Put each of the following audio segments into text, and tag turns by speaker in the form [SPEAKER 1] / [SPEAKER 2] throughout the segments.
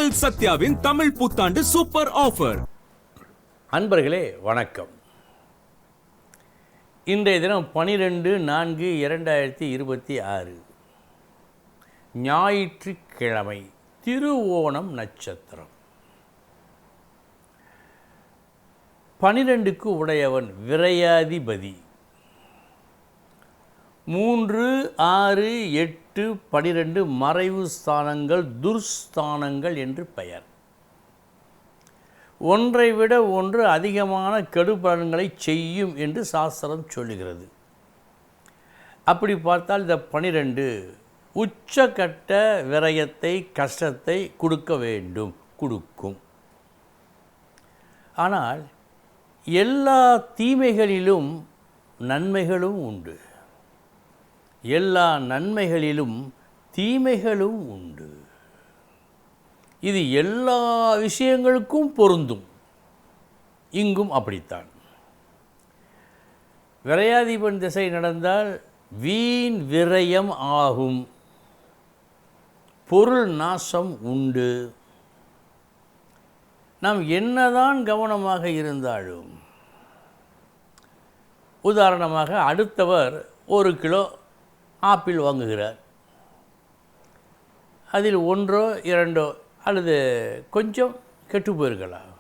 [SPEAKER 1] உங்கள் சத்யாவின் தமிழ் புத்தாண்டு super offer.
[SPEAKER 2] அன்பர்களே வணக்கம். இன்றைய தினம் 12/4/2026 ஞாயிற்றுக்கிழமை, திருவோணம் நட்சத்திரம். 12க்கு உடையவன் விரையாதிபதி. 3, 6, 8, 12 மறைவு ஸ்தானங்கள், துர்ஸ்தானங்கள் என்று பெயர். ஒன்றை விட ஒன்று அதிகமான கெடுபலன்களை செய்யும் என்று சாஸ்திரம் சொல்லுகிறது. அப்படி பார்த்தால் இந்த 12 உச்சக்கட்ட விரயத்தை, கஷ்டத்தை கொடுக்கும். ஆனால் எல்லா தீமைகளிலும் நன்மைகளும் உண்டு, எல்லா நன்மைகளிலும் தீமைகளும் உண்டு. இது எல்லா விஷயங்களுக்கும் பொருந்தும். இங்கும் அப்படித்தான். விரையாதிபன் திசை நடந்தால் வீண் விரயம் ஆகும், பொருள் நாசம் உண்டு. நாம் என்னதான் கவனமாக இருந்தாலும், உதாரணமாக அடுத்தவர் 1 கிலோ ஆப்பிள் வாங்குகிறார். அதில் 1 2 அல்லது கொஞ்சம் கெட்டு போயிருக்கலாம்.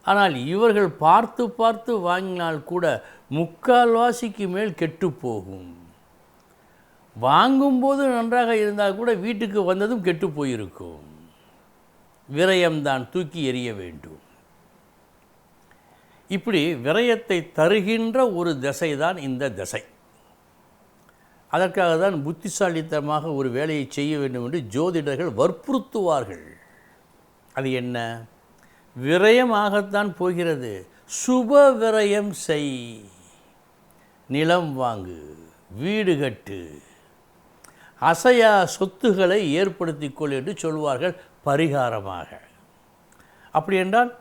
[SPEAKER 2] ஆனால் இவர்கள் பார்த்து பார்த்து வாங்கினால் கூட 3/4வாசிக்கு மேல் கெட்டு போகும். வாங்கும்போது நன்றாக இருந்தால் கூட வீட்டுக்கு வந்ததும் கெட்டு போயிருக்கும். விரயம்தான், தூக்கி எறிய வேண்டும். இப்படி விரயத்தை தருகின்ற ஒரு திசைதான் இந்த திசை. அதற்காக தான் புத்திசாலித்தனமாக ஒரு வேலையை செய்ய வேண்டும் என்று ஜோதிடர்கள் வற்புறுத்துவார்கள். அது என்ன? விரயமாகத்தான் போகிறது, சுப விரயம் செய். நிலம் வாங்கு, வீடு கட்டு, அசையா சொத்துக்களை ஏற்படுத்திக்கொள் என்று சொல்வார்கள் பரிகாரமாக. அப்படி என்றால்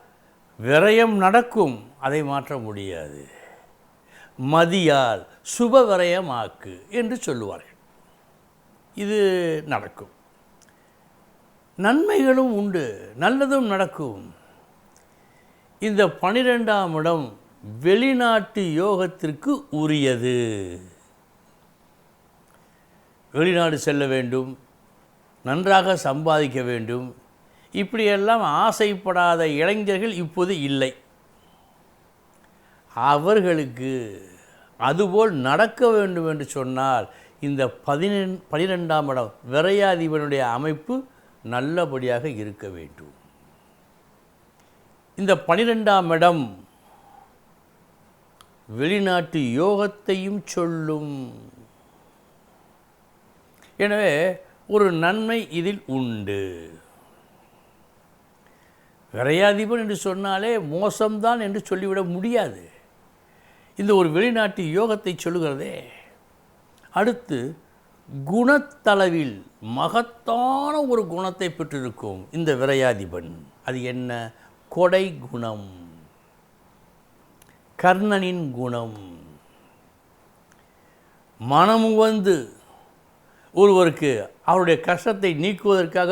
[SPEAKER 2] விரயம் நடக்கும், அதை மாற்ற முடியாது. மதியால் சுப விரயமாக்கு என்று சொல்லுவார்கள். இது நடக்கும். நன்மைகளும் உண்டு, நல்லதும் நடக்கும். இந்த 12ஆம் இடம் வெளிநாட்டு யோகத்திற்கு உரியது. வெளிநாடு செல்ல வேண்டும், நன்றாக சம்பாதிக்க வேண்டும், இப்படியெல்லாம் ஆசைப்படாத இளைஞர்கள் இப்போது இல்லை. அவர்களுக்கு அதுபோல் நடக்க வேண்டும் என்று சொன்னால் இந்த 12ஆம் இடம் விரையாதிபனுடைய அமைப்பு நல்லபடியாக இருக்க வேண்டும். இந்த 12ஆம் இடம் வெளிநாட்டு யோகத்தையும் சொல்லும். எனவே ஒரு நன்மை இதில் உண்டு. விரையாதிபன் என்று சொன்னாலே மோசம்தான் என்று சொல்லிவிட முடியாது. இந்த ஒரு வெளிநாட்டு யோகத்தை சொல்லுகிறதே. அடுத்து குணத்தளவில் மகத்தான ஒரு குணத்தை பெற்றிருக்கும் இந்த விரையாதிபன். அது என்ன? கொடை குணம், கர்ணனின் குணம். மனம் வந்து ஒருவருக்கு அவருடைய கஷ்டத்தை நீக்குவதற்காக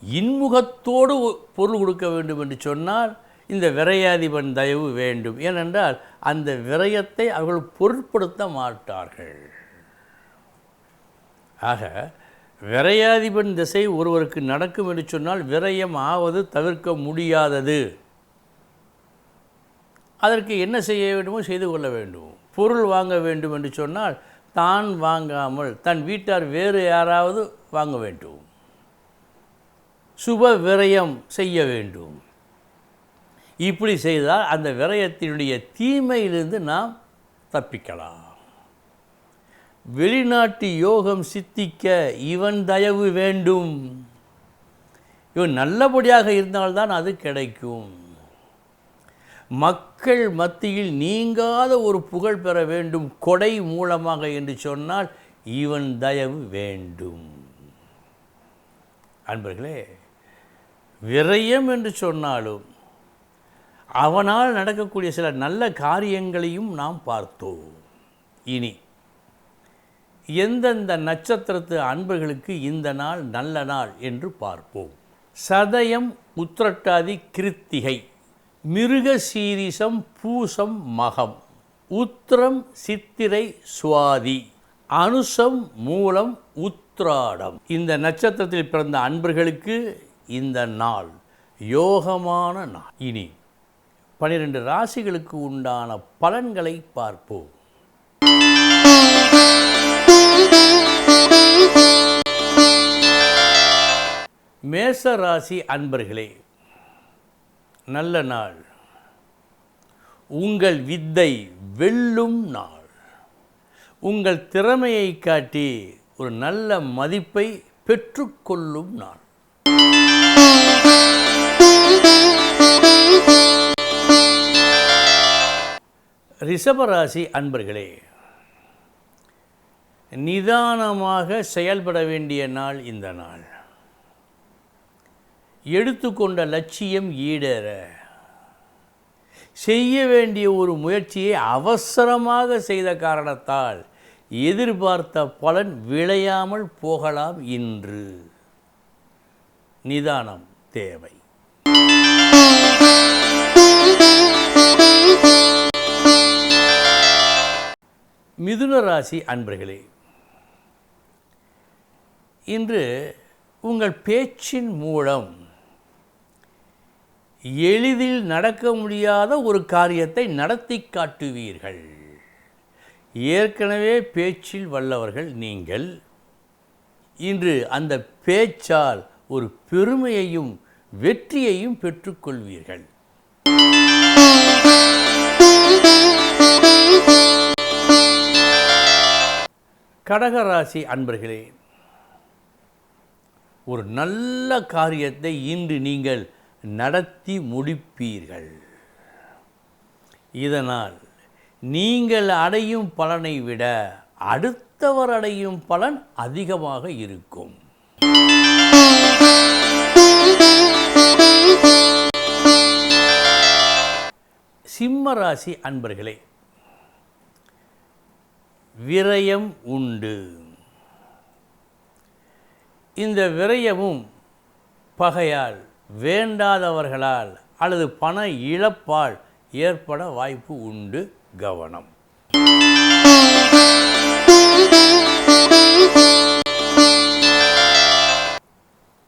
[SPEAKER 2] இன்முகத்தோடு பொருள் கொடுக்க வேண்டும் என்று சொன்னால் இந்த விரையாதிபன் தயவு வேண்டும். ஏனென்றால் அந்த விரயத்தை அவர்கள் பொருட்படுத்த மாட்டார்கள். ஆக விரையாதிபன் திசை ஒருவருக்கு நடக்கும் என்று சொன்னால் விரயம் ஆவது தவிர்க்க முடியாதது. அதற்கு என்ன செய்ய வேண்டுமோ செய்து கொள்ள வேண்டும். பொருள் வாங்க வேண்டும் என்று சொன்னால் தான் வாங்காமல் தன் வீட்டார் வேறு யாராவது வாங்க வேண்டும். சுப விரயம் செய்ய வேண்டும். இப்படி செய்தால் அந்த விரயத்தினுடைய தீமையிலிருந்து நாம் தப்பிக்கலாம். வெளிநாட்டு யோகம் சித்திக்க இவன் தயவு வேண்டும். இவன் நல்லபடியாக இருந்தால்தான் அது கிடைக்கும். மக்கள் மத்தியில் நீங்காத ஒரு புகழ் பெற வேண்டும் கொடை மூலமாக என்று சொன்னால் இவன் தயவு வேண்டும். அன்பர்களே, விரயம் என்று சொன்னாலும் அவனால் நடக்கக்கூடிய சில நல்ல காரியங்களையும் நாம் பார்த்தோம். இனி எந்தெந்த நட்சத்திரத்து அன்பர்களுக்கு இந்த நாள் நல்ல நாள் என்று பார்ப்போம். சதயம் உத்திரட்டாதி கிருத்திகை, மிருகசீரிசம் பூசம் மகம், உத்திரம் சித்திரை சுவாதி, அனுசம் மூலம் உத்ராடம். இந்த நட்சத்திரத்தில் பிறந்த அன்பர்களுக்கு இந்த நாள் யோகமான நாள். இனி 12 ராசிகளுக்கு உண்டான பலன்களை பார்ப்போம். மேச ராசி அன்பர்களே, நல்ல நாள். உங்கள் வித்தை வெல்லும் நாள். உங்கள் திறமையை காட்டி ஒரு நல்ல மதிப்பை பெற்றுக்கொள்ளும் நாள். ரிஷபராசி அன்பர்களே, நிதானமாக செயல்பட வேண்டிய நாள் இந்த நாள். எடுத்துக்கொண்ட லட்சியம் ஈடேற, செய்ய வேண்டிய ஒரு முயற்சியை அவசரமாக செய்த காரணத்தால் எதிர்பார்த்த பலன் விளையாமல் போகலாம். இன்று நிதானம் தேவை. மிதுன ராசி அன்பர்களே, இன்று உங்கள் பேச்சின் மூலம் எளிதில் நடக்க முடியாத ஒரு காரியத்தை நடத்தி காட்டுவீர்கள். ஏற்கனவே பேச்சில் வல்லவர்கள் நீங்கள். இன்று அந்த பேச்சால் ஒரு பெருமையையும் வெற்றியையும் பெற்றுக்கொள்வீர்கள். கடகராசி அன்பர்களே, ஒரு நல்ல காரியத்தை இன்று நீங்கள் நடத்தி முடிப்பீர்கள். இதனால் நீங்கள் அடையும் பலனை விட அடுத்தவர் அடையும் பலன் அதிகமாக இருக்கும். சிம்ம ராசி அன்பர்களே, விரயம் உண்டு. இந்த விரயமும் பகையால், வேண்டாதவர்களால் அல்லது பண இழப்பால் ஏற்பட வாய்ப்பு உண்டு. கவனம்.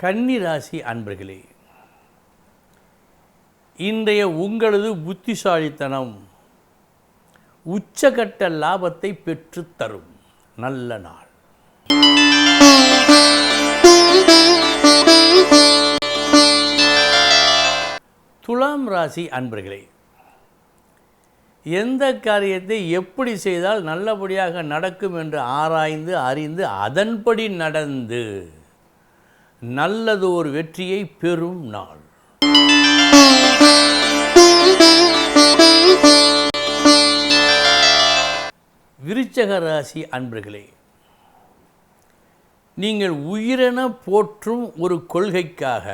[SPEAKER 2] கன்னி ராசி அன்பர்களே, இன்றைய உங்களது புத்திசாலித்தனம் உச்சகட்ட லாபத்தை பெற்றுத்தரும் நல்ல நாள். துலாம் ராசி அன்பர்களே, எந்த காரியத்தை எப்படி செய்தால் நல்லபடியாக நடக்கும் என்று ஆராய்ந்து அறிந்து அதன்படி நடந்து நல்லதொரு வெற்றியை பெறும் நாள். விருச்சக ராசி அன்பர்களே, நீங்கள் உயிரென போற்றும் ஒரு கொள்கைக்காக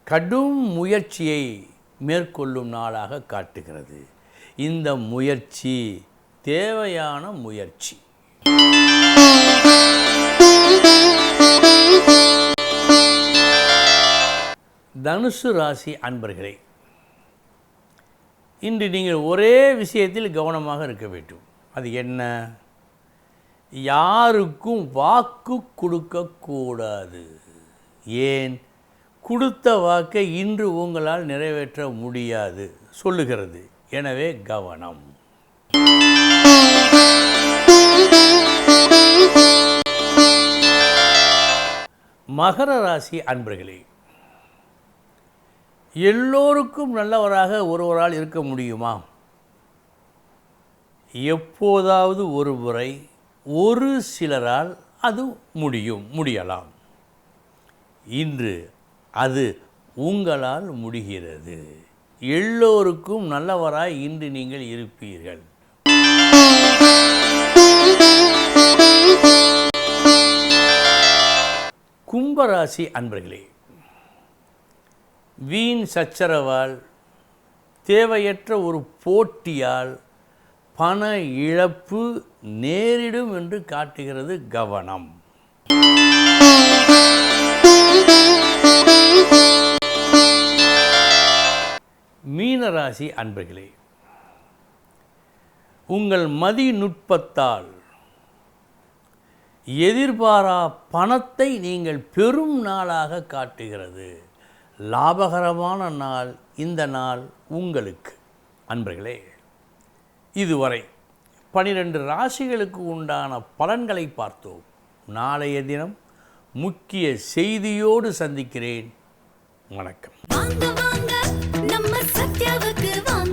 [SPEAKER 2] கடும் முயற்சியை மேற்கொள்ளும் நாளாக காட்டுகிறது. இந்த முயற்சி தேவையான முயற்சி. தனுசு ராசி அன்பர்களே, இன்று நீங்கள் ஒரே விஷயத்தில் கவனமாக இருக்க வேண்டும். அது என்ன? யாருக்கும் வாக்கு கொடுக்கக்கூடாது. ஏன்? கொடுத்த வாக்கை இன்று உங்களால் நிறைவேற்ற முடியாது சொல்லுகிறது. எனவே கவனம். மகர ராசி அன்பர்களே, எல்லோருக்கும் நல்லவராக ஒருவரால் இருக்க முடியுமா? எப்போதாவது ஒரு முறை ஒரு சிலரால் அது முடியலாம். இன்று அது உங்களால் முடிகிறது. எல்லோருக்கும் நல்லவராய் இன்று நீங்கள் இருப்பீர்கள். கும்பராசி அன்பர்களே, வீண் சச்சரவால், தேவையற்ற ஒரு போட்டியால் பண இழப்பு நேரிடும் என்று காட்டுகிறது. கவனம். மீனராசி அன்பர்களே, உங்கள் மதிநுட்பத்தால் எதிர்பாரா பணத்தை நீங்கள் பெரும் நாளாக காட்டுகிறது. லாபகரமான நாள் இந்த நாள் உங்களுக்கு. அன்பர்களே, இதுவரை 12 ராசிகளுக்கு உண்டான பலன்களை பார்த்தோம். நாளைய தினம் முக்கிய செய்தியோடு சந்திக்கிறேன். வணக்கம்.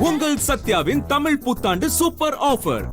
[SPEAKER 1] உங்கள் சத்யாவின் தமிழ் புத்தாண்டு சூப்பர் ஆஃபர்.